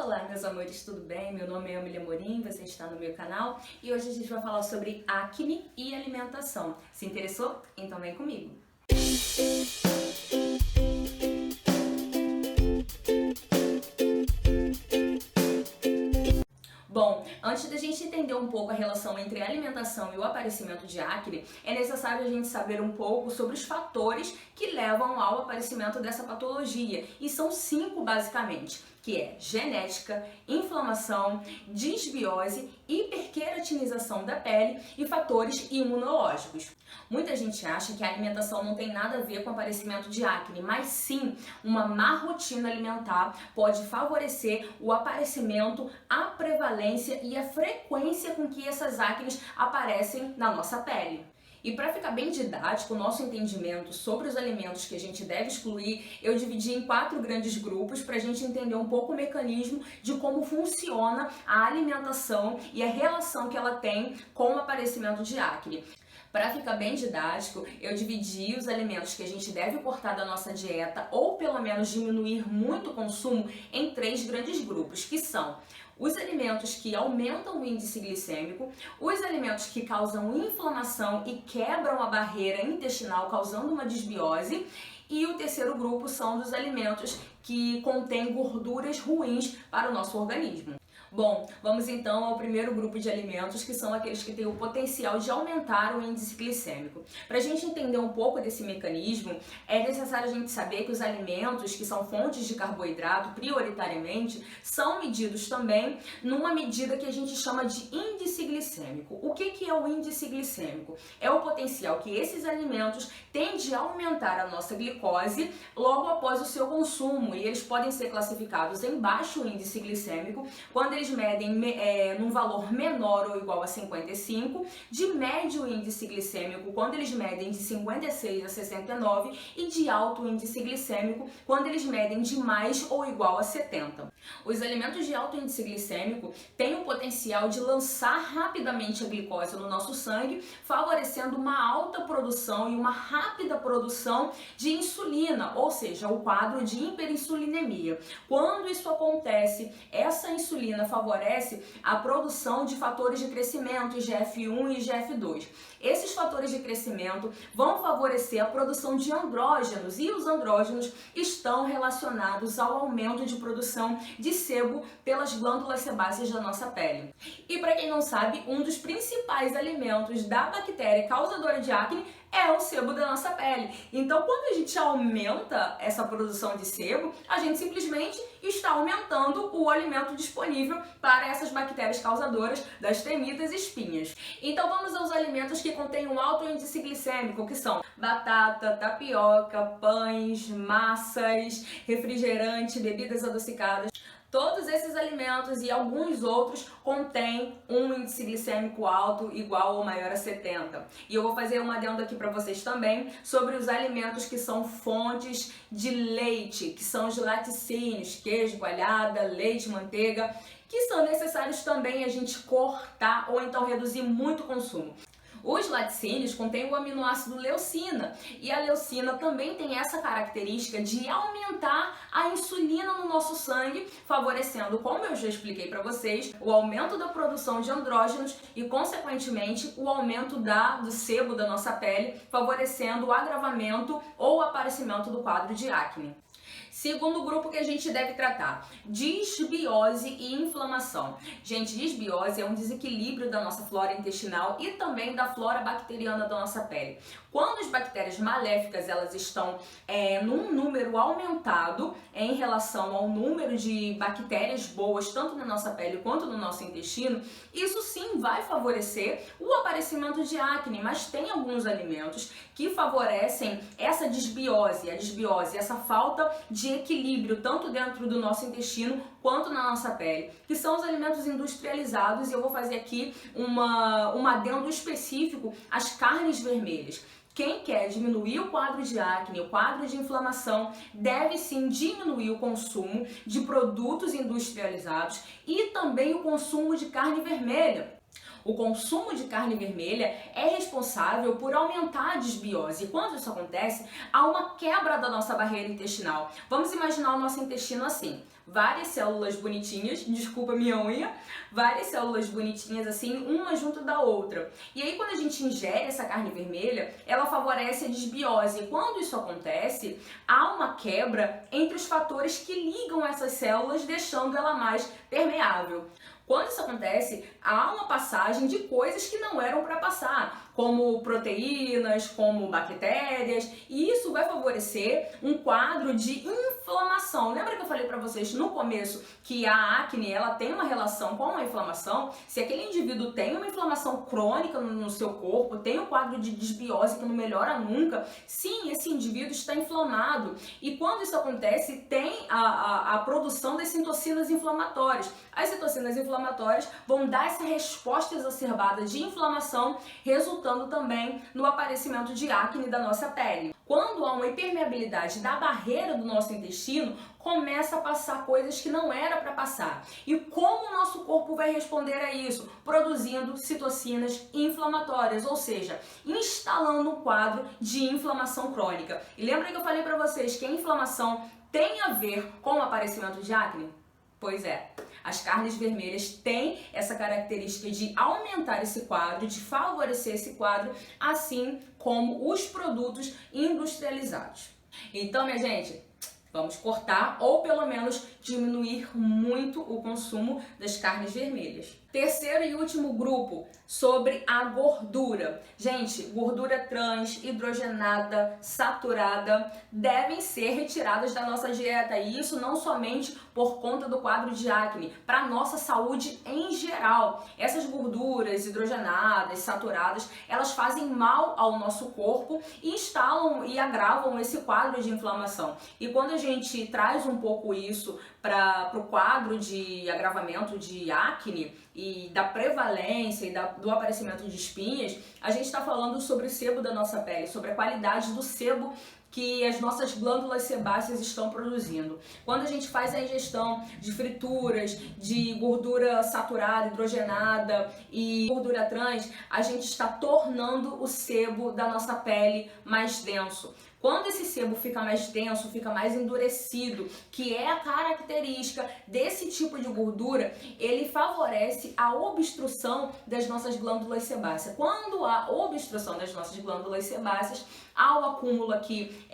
Olá, meus amores, tudo bem? Meu nome é Emília Morim, você está no meu canal e hoje a gente vai falar sobre acne e alimentação. Se interessou? Então vem comigo! Bom, antes da gente entender um pouco a relação entre a alimentação e o aparecimento de acne, é necessário a gente saber um pouco sobre os fatores que levam ao aparecimento dessa patologia. E são 5 basicamente, que é genética, inflamação, disbiose, hiperqueratinização da pele e fatores imunológicos. Muita gente acha que a alimentação não tem nada a ver com o aparecimento de acne, mas sim, uma má rotina alimentar pode favorecer o aparecimento, a prevalência e a frequência com que essas acnes aparecem na nossa pele. E para ficar bem didático o nosso entendimento sobre os alimentos que a gente deve excluir, eu dividi em 4 grandes grupos para a gente entender um pouco o mecanismo de como funciona a alimentação e a relação que ela tem com o aparecimento de acne. Para ficar bem didático, eu dividi os alimentos que a gente deve cortar da nossa dieta ou pelo menos diminuir muito o consumo em 3 grandes grupos, que são os alimentos que aumentam o índice glicêmico, os alimentos que causam inflamação e quebram a barreira intestinal, causando uma disbiose, e o terceiro grupo são dos alimentos que contêm gorduras ruins para o nosso organismo. Bom, vamos então ao primeiro grupo de alimentos, que são aqueles que têm o potencial de aumentar o índice glicêmico. Para a gente entender um pouco desse mecanismo, é necessário a gente saber que os alimentos que são fontes de carboidrato, prioritariamente, são medidos também numa medida que a gente chama de índice glicêmico. O que é o índice glicêmico? É o potencial que esses alimentos têm de aumentar a nossa glicose logo após o seu consumo, e eles podem ser classificados em baixo índice glicêmico, quando eles medem num valor menor ou igual a 55, de médio índice glicêmico quando eles medem de 56 a 69 e de alto índice glicêmico quando eles medem de mais ou igual a 70. Os alimentos de alto índice glicêmico têm o potencial de lançar rapidamente a glicose no nosso sangue, favorecendo uma alta produção e uma rápida produção de insulina, ou seja, o quadro de hiperinsulinemia. Quando isso acontece, essa insulina favorece a produção de fatores de crescimento, IGF-1 e IGF-2. Esses fatores de crescimento vão favorecer a produção de andrógenos, e os andrógenos estão relacionados ao aumento de produção de sebo pelas glândulas sebáceas da nossa pele. E para quem não sabe, um dos principais alimentos da bactéria causadora de acne é o sebo da nossa pele. Então, quando a gente aumenta essa produção de sebo, a gente simplesmente está aumentando o alimento disponível para essas bactérias causadoras das temidas espinhas. Então, vamos aos alimentos que contêm um alto índice glicêmico, que são batata, tapioca, pães, massas, refrigerante, bebidas adocicadas. Todos esses alimentos e alguns outros contêm um índice glicêmico alto, igual ou maior a 70. E eu vou fazer um adendo aqui para vocês também sobre os alimentos que são fontes de leite, que são os laticínios, queijo, coalhada, leite, manteiga, que são necessários também a gente cortar ou então reduzir muito o consumo. Os laticínios contêm o aminoácido leucina, e a leucina também tem essa característica de aumentar a insulina no nosso sangue, favorecendo, como eu já expliquei para vocês, o aumento da produção de andrógenos e, consequentemente, o aumento do sebo da nossa pele, favorecendo o agravamento ou o aparecimento do quadro de acne. Segundo grupo que a gente deve tratar, disbiose e inflamação. Gente, disbiose é um desequilíbrio da nossa flora intestinal e também da flora bacteriana da nossa pele. Quando as bactérias maléficas elas estão num número aumentado em relação ao número de bactérias boas, tanto na nossa pele quanto no nosso intestino, isso sim vai favorecer o aparecimento de acne, mas tem alguns alimentos que favorecem essa disbiose, essa falta de equilíbrio, tanto dentro do nosso intestino quanto na nossa pele, que são os alimentos industrializados, e eu vou fazer aqui um adendo específico às carnes vermelhas. Quem quer diminuir o quadro de acne, o quadro de inflamação, deve sim diminuir o consumo de produtos industrializados e também o consumo de carne vermelha. O consumo de carne vermelha é responsável por aumentar a disbiose. E quando isso acontece, há uma quebra da nossa barreira intestinal. Vamos imaginar o nosso intestino assim. várias células bonitinhas, desculpa minha unha, várias células bonitinhas assim, uma junto da outra. E aí quando a gente ingere essa carne vermelha, ela favorece a desbiose. E quando isso acontece, há uma quebra entre os fatores que ligam essas células, deixando ela mais permeável. Quando isso acontece, há uma passagem de coisas que não eram para passar, como proteínas, como bactérias, e isso vai favorecer um quadro de inflamação. Lembra que eu falei para vocês no começo que a acne ela tem uma relação com a inflamação? Se aquele indivíduo tem uma inflamação crônica no seu corpo, tem um quadro de desbiose que não melhora nunca, sim, esse indivíduo está inflamado. E quando isso acontece, tem a produção das citocinas inflamatórias. As citocinas inflamatórias vão dar essa resposta exacerbada de inflamação, resultando também no aparecimento de acne da nossa pele. Quando há uma impermeabilidade da barreira do nosso intestino, começa a passar coisas que não era para passar. E como o nosso corpo vai responder a isso? Produzindo citocinas inflamatórias, ou seja, instalando um quadro de inflamação crônica. E lembra que eu falei para vocês que a inflamação tem a ver com o aparecimento de acne? Pois é, as carnes vermelhas têm essa característica de aumentar esse quadro, de favorecer esse quadro, assim como os produtos industrializados. Então, minha gente, vamos cortar ou pelo menos diminuir muito o consumo das carnes vermelhas. Terceiro e último grupo, sobre a gordura. Gente, gordura trans, hidrogenada, saturada, devem ser retiradas da nossa dieta. E isso não somente por conta do quadro de acne, para a nossa saúde em geral. Essas gorduras hidrogenadas, saturadas, elas fazem mal ao nosso corpo e instalam e agravam esse quadro de inflamação. E quando a gente traz um pouco isso para o quadro de agravamento de acne e da prevalência e do aparecimento de espinhas, a gente está falando sobre o sebo da nossa pele, sobre a qualidade do sebo que as nossas glândulas sebáceas estão produzindo. Quando a gente faz a ingestão de frituras, de gordura saturada, hidrogenada e gordura trans, a gente está tornando o sebo da nossa pele mais denso. Quando esse sebo fica mais denso, fica mais endurecido, que é a característica desse tipo de gordura, ele favorece a obstrução das nossas glândulas sebáceas. Quando há obstrução das nossas glândulas sebáceas, há o acúmulo aqui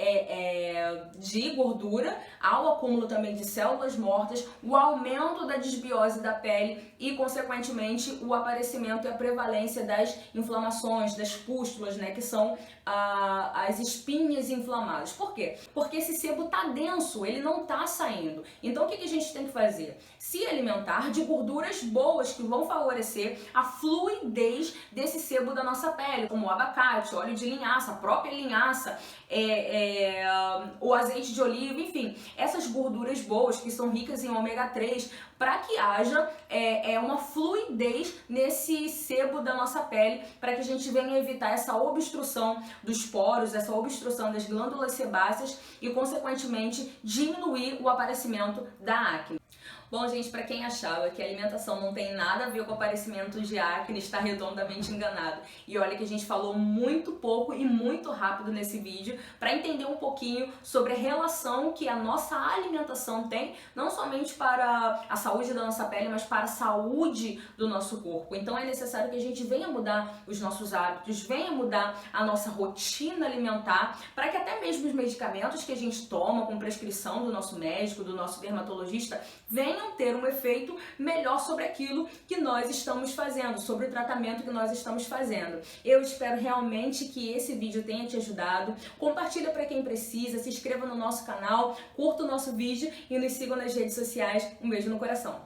de gordura, há o acúmulo também de células mortas, o aumento da desbiose da pele e, consequentemente, o aparecimento e a prevalência das inflamações, das pústulas, né, que são as espinhas inflamadas. Por quê? Porque esse sebo tá denso, ele não tá saindo. Então, o que a gente tem que fazer? Se alimentar de gorduras boas que vão favorecer a fluidez desse sebo da nossa pele, como o abacate, óleo de linhaça, a própria linhaça, o azeite de oliva, enfim, essas gorduras boas que são ricas em ômega 3, para que haja uma fluidez nesse sebo da nossa pele, para que a gente venha evitar essa obstrução dos poros, essa obstrução das glândulas sebáceas e, consequentemente, diminuir o aparecimento da acne. Bom, gente, para quem achava que a alimentação não tem nada a ver com o aparecimento de acne, está redondamente enganado. E olha que a gente falou muito pouco e muito rápido nesse vídeo para entender um pouquinho sobre a relação que a nossa alimentação tem, não somente para a saúde da nossa pele, mas para a saúde do nosso corpo. Então é necessário que a gente venha mudar os nossos hábitos, venha mudar a nossa rotina alimentar, para que até mesmo os medicamentos que a gente toma com prescrição do nosso médico, do nosso dermatologista, venham ter um efeito melhor sobre aquilo que nós estamos fazendo, sobre o tratamento que nós estamos fazendo. Eu espero realmente que esse vídeo tenha te ajudado. Compartilha para quem precisa, se inscreva no nosso canal, curta o nosso vídeo e nos sigam nas redes sociais. Um beijo no coração.